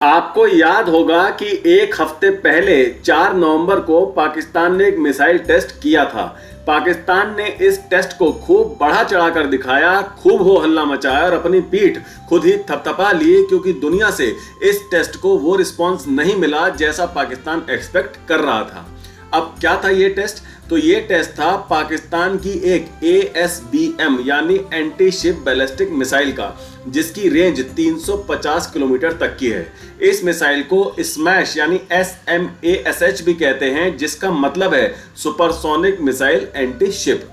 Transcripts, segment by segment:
आपको याद होगा कि एक हफ्ते पहले 4 नवंबर को पाकिस्तान ने एक मिसाइल टेस्ट किया था। पाकिस्तान ने इस टेस्ट को खूब बढ़ा चढ़ाकर दिखाया, खूब हो हल्ला मचाया और अपनी पीठ खुद ही थपथपा ली, क्योंकि दुनिया से इस टेस्ट को वो रिस्पांस नहीं मिला जैसा पाकिस्तान एक्सपेक्ट कर रहा था। अब क्या था ये टेस्ट? तो ये टेस्ट था पाकिस्तान की एक ASBM यानी एंटी शिप बैलिस्टिक मिसाइल का, जिसकी रेंज 350 किलोमीटर तक की है। इस मिसाइल को स्मैश यानी SMASH भी कहते हैं, जिसका मतलब है सुपरसोनिक मिसाइल एंटी शिप।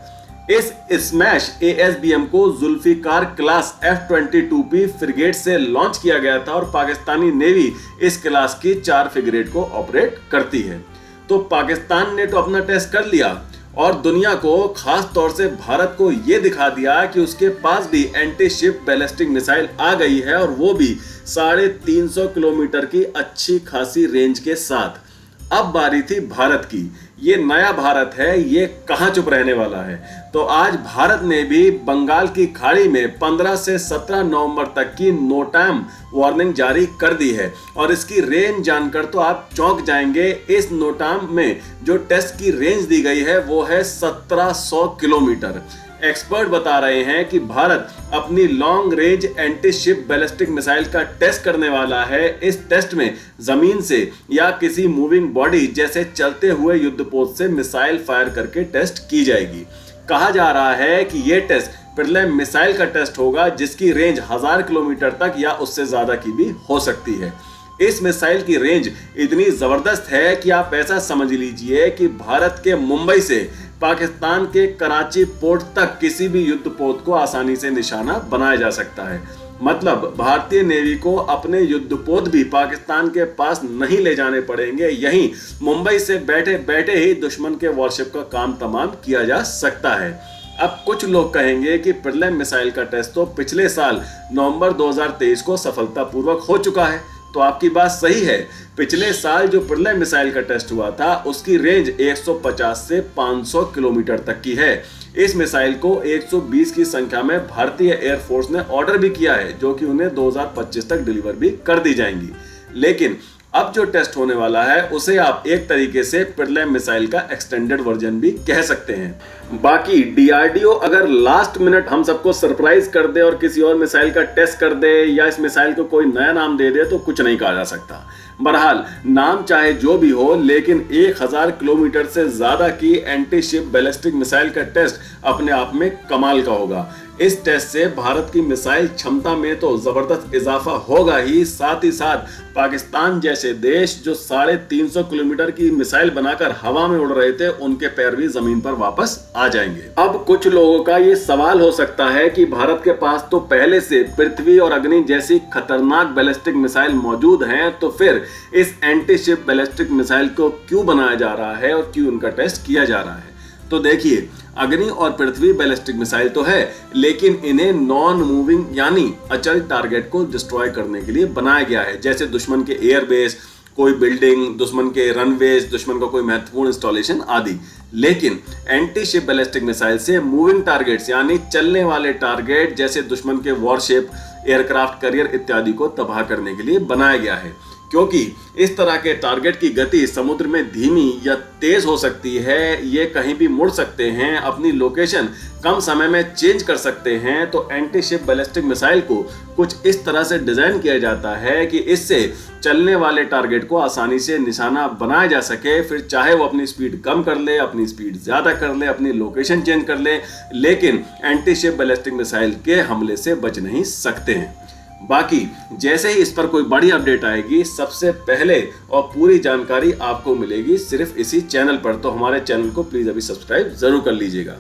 इस स्मैश ASBM को जुल्फिकार क्लास F-22P फ्रिगेट से लॉन्च किया गया था और पाकिस्तानी नेवी इस क्लास की 4 फ्रिगेट को ऑपरेट करती है। तो पाकिस्तान ने तो अपना टेस्ट कर लिया और दुनिया को, खास तौर से भारत को ये दिखा दिया कि उसके पास भी एंटी शिप बैलिस्टिक मिसाइल आ गई है, और वो भी 350 किलोमीटर की अच्छी खासी रेंज के साथ। अब बारी थी भारत की। ये नया भारत है, ये कहाँ चुप रहने वाला है। तो आज भारत ने भी बंगाल की खाड़ी में 15 से 17 नवंबर तक की नोटाम वार्निंग जारी कर दी है, और इसकी रेंज जानकर तो आप चौंक जाएंगे। इस नोटाम में जो टेस्ट की रेंज दी गई है वो है 1700 किलोमीटर। एक्सपर्ट बता रहे हैं कि भारत अपनी long range anti ship ballistic missile का टेस्ट करने वाला है। इस टेस्ट में जमीन से या किसी मूविंग बॉडी जैसे चलते हुए युद्धपोत से मिसाइल फायर करके टेस्ट की जाएगी। कहा जा रहा है कि यह टेस्ट पहले मिसाइल का टेस्ट होगा, जिसकी रेंज 1000 किलोमीटर तक या उससे ज्यादा की भी हो सकती है। इस मिसाइल की रेंज इतनी जबरदस्त है कि आप ऐसा समझ लीजिए कि भारत के मुंबई से पाकिस्तान के कराची पोर्ट तक किसी भी युद्धपोत को आसानी से निशाना बनाया जा सकता है। मतलब भारतीय नेवी को अपने युद्धपोत भी पाकिस्तान के पास नहीं ले जाने पड़ेंगे, यहीं मुंबई से बैठे बैठे ही दुश्मन के वॉरशिप का काम तमाम किया जा सकता है। अब कुछ लोग कहेंगे कि पिर्लम मिसाइल का टेस्ट तो पिछले साल नवंबर 2023 को सफलतापूर्वक हो चुका है। तो आपकी बात सही है। पिछले साल जो पिर्लम मिसाइल का टेस्ट हुआ था उसकी रेंज 150 से 500 किलोमीटर तक की है। इस मिसाइल को 120 की संख्या में भारतीय एयरफोर्स ने ऑर्डर भी किया है, जो कि उन्हें 2025 तक डिलीवर भी कर दी जाएंगी। लेकिन अब जो टेस्ट होने वाला है उसे आप एक तरीके से पिर्लम मिसाइल का एक्सटेंडेड वर्जन भी कह सकते हैं। बाकी DRDO अगर लास्ट मिनट हम सबको सरप्राइज कर दे और किसी और मिसाइल का टेस्ट कर दे या इस मिसाइल को कोई नया नाम दे दे तो कुछ नहीं कहा जा सकता। बहरहाल नाम चाहे जो भी हो, लेकिन 1000 किलोमीटर से ज्यादा की एंटी शिप बैलिस्टिक मिसाइल का टेस्ट अपने आप में कमाल का होगा। इस टेस्ट से भारत की मिसाइल क्षमता में तो जबरदस्त इजाफा होगा ही, साथ ही साथ पाकिस्तान जैसे देश जो 350 किलोमीटर की मिसाइल बनाकर हवा में उड़ रहे थे, उनके पैर भी जमीन पर वापस आ जाएंगे। अब कुछ लोगों का ये सवाल हो सकता है कि भारत के पास तो पहले से पृथ्वी और अग्नि जैसी खतरनाक बैलिस्टिक मिसाइल मौजूद हैं, तो फिर इस एंटी शिप बैलिस्टिक मिसाइल को क्यों बनाया जा रहा है और क्यों उनका टेस्ट किया जा रहा है। तो देखिए, अग्नि और पृथ्वी बैलिस्टिक मिसाइल तो है, लेकिन इन्हें नॉन मूविंग यानी अचल टारगेट को डिस्ट्रॉय करने के लिए बनाया गया है, जैसे दुश्मन के एयरबेस, कोई बिल्डिंग, दुश्मन के रनवेज, दुश्मन का कोई महत्वपूर्ण इंस्टॉलेशन आदि। लेकिन एंटी शिप बैलिस्टिक मिसाइल से मूविंग टारगेट्स यानी चलने वाले टारगेट जैसे दुश्मन के वॉरशिप, एयरक्राफ्ट कैरियर इत्यादि को तबाह करने के लिए बनाया गया है, क्योंकि इस तरह के टारगेट की गति समुद्र में धीमी या तेज हो सकती है, ये कहीं भी मुड़ सकते हैं, अपनी लोकेशन कम समय में चेंज कर सकते हैं। तो एंटी शिप बैलिस्टिक मिसाइल को कुछ इस तरह से डिजाइन किया जाता है कि इससे चलने वाले टारगेट को आसानी से निशाना बनाया जा सके, फिर चाहे वो अपनी स्पीड कम कर ले, अपनी स्पीड ज्यादा कर ले, अपनी लोकेशन चेंज कर ले, लेकिन एंटी शिप बैलिस्टिक मिसाइल के हमले से बच नहीं सकते हैं। बाकी जैसे ही इस पर कोई बड़ी अपडेट आएगी, सबसे पहले और पूरी जानकारी आपको मिलेगी सिर्फ इसी चैनल पर। तो हमारे चैनल को प्लीज अभी सब्सक्राइब जरूर कर लीजिएगा।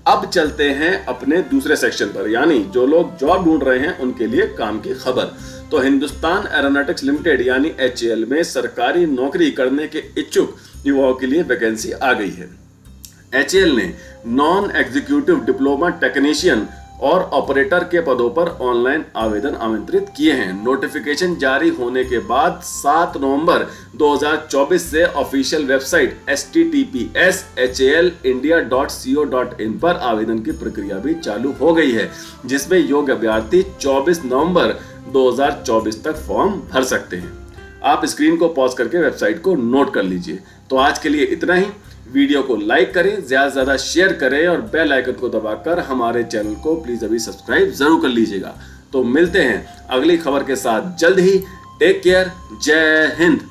अब चलते हैं अपने दूसरे सेक्शन पर, यानी जो लोग जॉब ढूंढ रहे हैं उनके लिए काम की खबर। तो हिंदुस्तान एरोनॉटिक्स लिमिटेड यानी HAL में सरकारी नौकरी करने के इच्छुक युवाओं के लिए वैकेंसी आ गई है। HAL ने नॉन एग्जीक्यूटिव डिप्लोमा टेक्नीशियन और ऑपरेटर के पदों पर ऑनलाइन आवेदन आमंत्रित किए हैं। नोटिफिकेशन जारी होने के बाद 7 नवंबर 2024 से ऑफिशियल वेबसाइट https://halindia.co.in पर आवेदन की प्रक्रिया भी चालू हो गई है, जिसमें योग्य अभ्यर्थी 24 नवंबर 2024 तक फॉर्म भर सकते हैं। आप स्क्रीन को पॉज करके वेबसाइट को नोट कर लीजिए। तो आज के लिए इतना ही। वीडियो को लाइक करें, ज्यादा से ज्यादा शेयर करें और बेल आइकन को दबाकर हमारे चैनल को प्लीज अभी सब्सक्राइब जरूर कर लीजिएगा। तो मिलते हैं अगली खबर के साथ जल्द ही। Take care. जय हिंद।